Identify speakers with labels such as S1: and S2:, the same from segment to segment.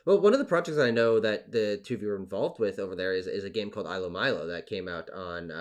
S1: Well, one of the projects I know that the two of you are involved with over there is a game called Ilomilo that came out on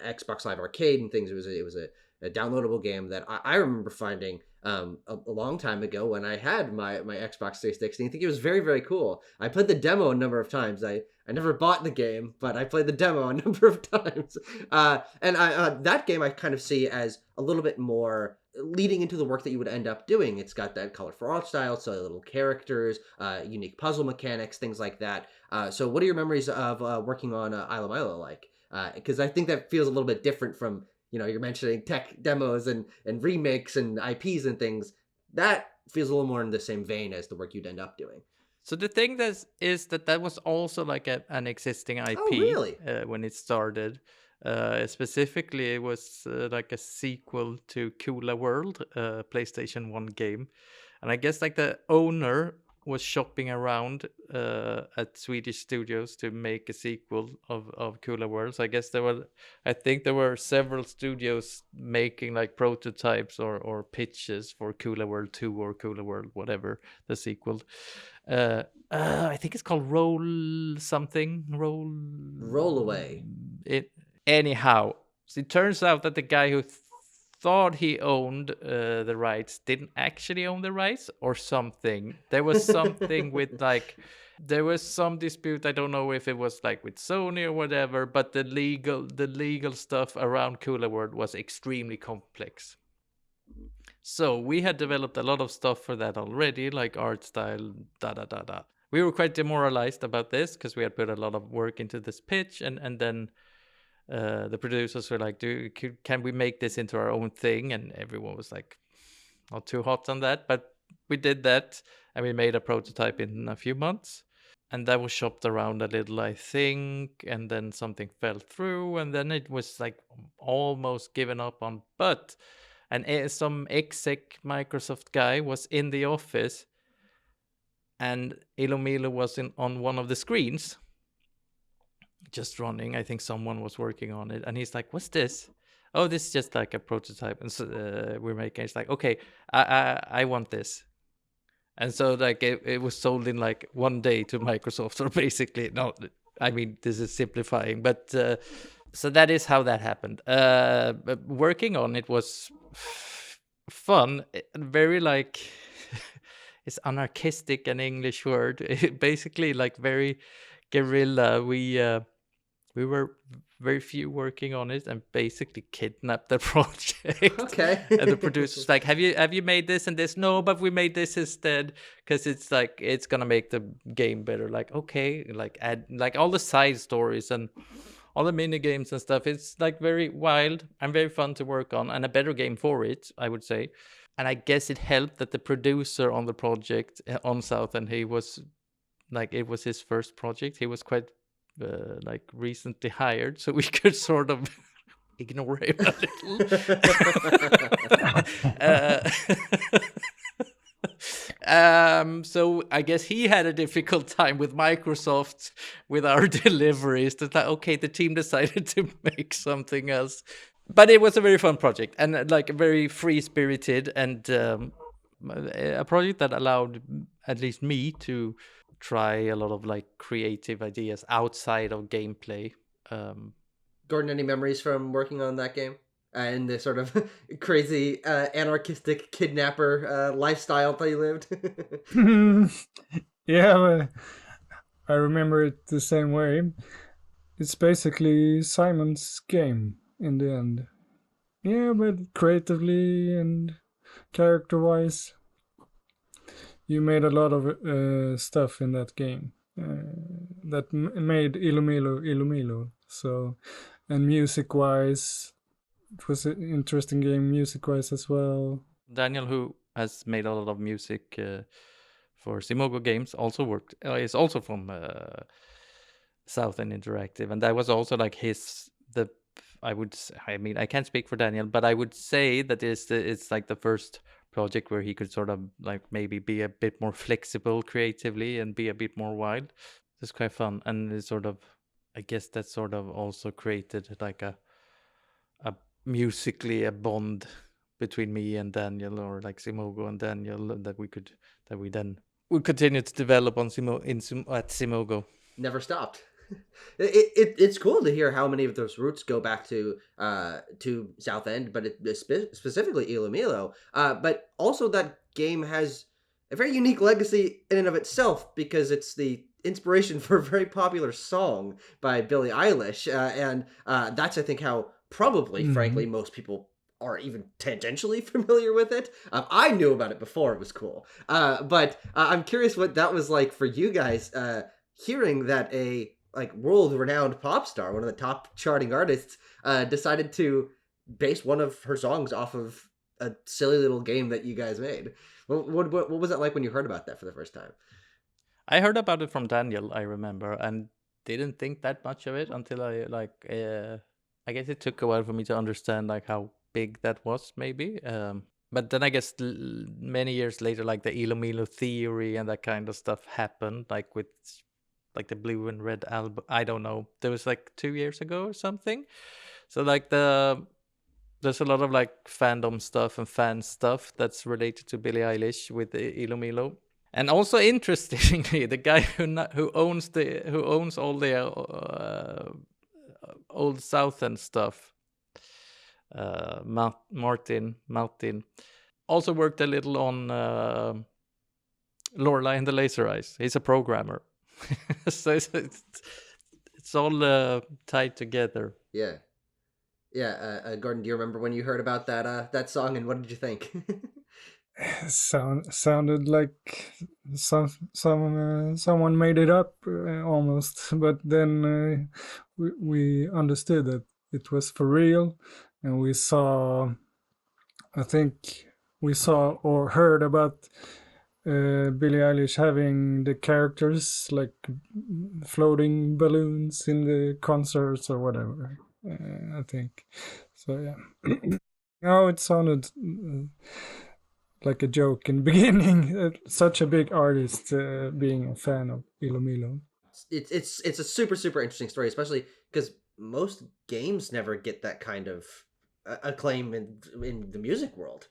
S1: Xbox Live Arcade and things. It was a downloadable game that I remember finding a long time ago when I had my Xbox 360. I think it was very, very cool. I played the demo a number of times. I never bought the game, but I played the demo a number of times. And that game I kind of see as a little bit more leading into the work that you would end up doing. It's got that colorful art style, so little characters, unique puzzle mechanics, things like that. So what are your memories of working on Isla Milo like? Because I think that feels a little bit different from, you're mentioning tech demos and remakes and IPs and things. That feels a little more in the same vein as the work you'd end up doing.
S2: So the thing that was also like an existing
S1: Oh,
S2: IP
S1: really?
S2: when it started. Specifically, it was like a sequel to Cooler World, PlayStation 1 game. And I guess like the owner was shopping around at Swedish studios to make a sequel of Cooler World. So I think there were several studios making like prototypes or pitches for Cooler World 2 or Cooler World, whatever the sequel. I think it's called Roll something. Roll
S1: Roll away.
S2: it. Anyhow, so it turns out that the guy who thought he owned the rights didn't actually own the rights or something. There was something with like there was some dispute. I don't know if it was like with Sony or whatever, but the legal stuff around Cooler World was extremely complex. So we had developed a lot of stuff for that already, like art style, da da da da. We were quite demoralized about this because we had put a lot of work into this pitch, and then the producers were like, can we make this into our own thing? And everyone was like, not too hot on that, but we did that, and we made a prototype in a few months. And that was shopped around a little, I think, and then something fell through, and then it was like almost given up on. But some exec Microsoft guy was in the office, and Ilomilo was on one of the screens, just running. I think someone was working on it, and he's like, "What's this? Oh, this is just like a prototype." And so we're making. It's like, okay, I want this. And so like it was sold in like one day to Microsoft, or basically no, I mean this is simplifying, but so that is how that happened. But working on it was fun, very like it's anarchistic, an English word, basically like very guerrilla. We were very few working on it and basically kidnapped the project.
S1: Okay.
S2: And the producer's like, have you made this and this? No, but we made this instead because it's like it's gonna make the game better. Like, okay, like add like all the side stories and all the mini games and stuff. It's like very wild and very fun to work on, and a better game for it, I would say. And I guess it helped that the producer on the project on South, and he was like, it was his first project. He was quite like recently hired, so we could sort of ignore him a little. So I guess he had a difficult time with Microsoft with our deliveries. That like, okay, the team decided to make something else, but it was a very fun project and like very free spirited and a project that allowed at least me to try a lot of like creative ideas outside of gameplay.
S1: Gordon, any memories from working on that game? And the sort of crazy anarchistic kidnapper lifestyle that you lived?
S3: Yeah, but I remember it the same way. It's basically Simon's game in the end. Yeah, but creatively and character-wise, you made a lot of stuff in that game that made Ilomilo Ilomilo. So, and music-wise, it was an interesting game music-wise as well.
S2: Daniel, who has made a lot of music for Simogo games, also worked. Is also from South and Interactive, and that was also like his the. I would. I mean, I can't speak for Daniel, but I would say that it's like the first project where he could sort of like maybe be a bit more flexible creatively and be a bit more wild. It's quite fun, and it's sort of. I guess that sort of also created like a musically a bond between me and Daniel, or like Simogo and Daniel, that we then we continue to develop on at Simogo.
S1: Never stopped. It's cool to hear how many of those roots go back to South End, but specifically Ilomilo. But also that game has a very unique legacy in and of itself because it's the inspiration for a very popular song by Billie Eilish, and that's I think how probably, frankly, most people are even tangentially familiar with it. I knew about it before it was cool, but I'm curious what that was like for you guys. Hearing that a like world-renowned pop star, one of the top charting artists, decided to base one of her songs off of a silly little game that you guys made. What was it like when you heard about that for the first time?
S2: I heard about it from Daniel, I remember, and didn't think that much of it until I guess it took a while for me to understand like how big that was, maybe. But then I guess many years later, like the Ilomilo theory and that kind of stuff happened, like with like the blue and red album. I don't know. There was like 2 years ago or something. So like there's a lot of like fandom stuff and fan stuff that's related to Billie Eilish with the Ilomilo. And also interestingly, the guy who owns all the old Southend stuff, Martin, also worked a little on Lorelai and the Laser Eyes. He's a programmer, so it's all tied together.
S1: Yeah, Gordon, do you remember when you heard about that song and what did you think?
S3: Sounded like someone made it up almost, but then we understood that it was for real, and I think we saw or heard about Billie Eilish having the characters like floating balloons in the concerts or whatever. I think so. Yeah. No, it sounded like a joke in the beginning. Such a big artist being a fan of Ilomilo.
S1: It's a super interesting story, especially because most games never get that kind of acclaim in the music world.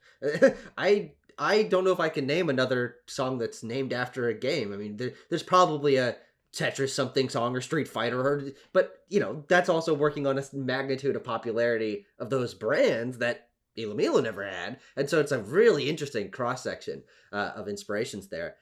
S1: I don't know if I can name another song that's named after a game. I mean, there's probably a Tetris something song or Street Fighter, but you know that's also working on a magnitude of popularity of those brands that Ilomilo never had, and so it's a really interesting cross section of inspirations there.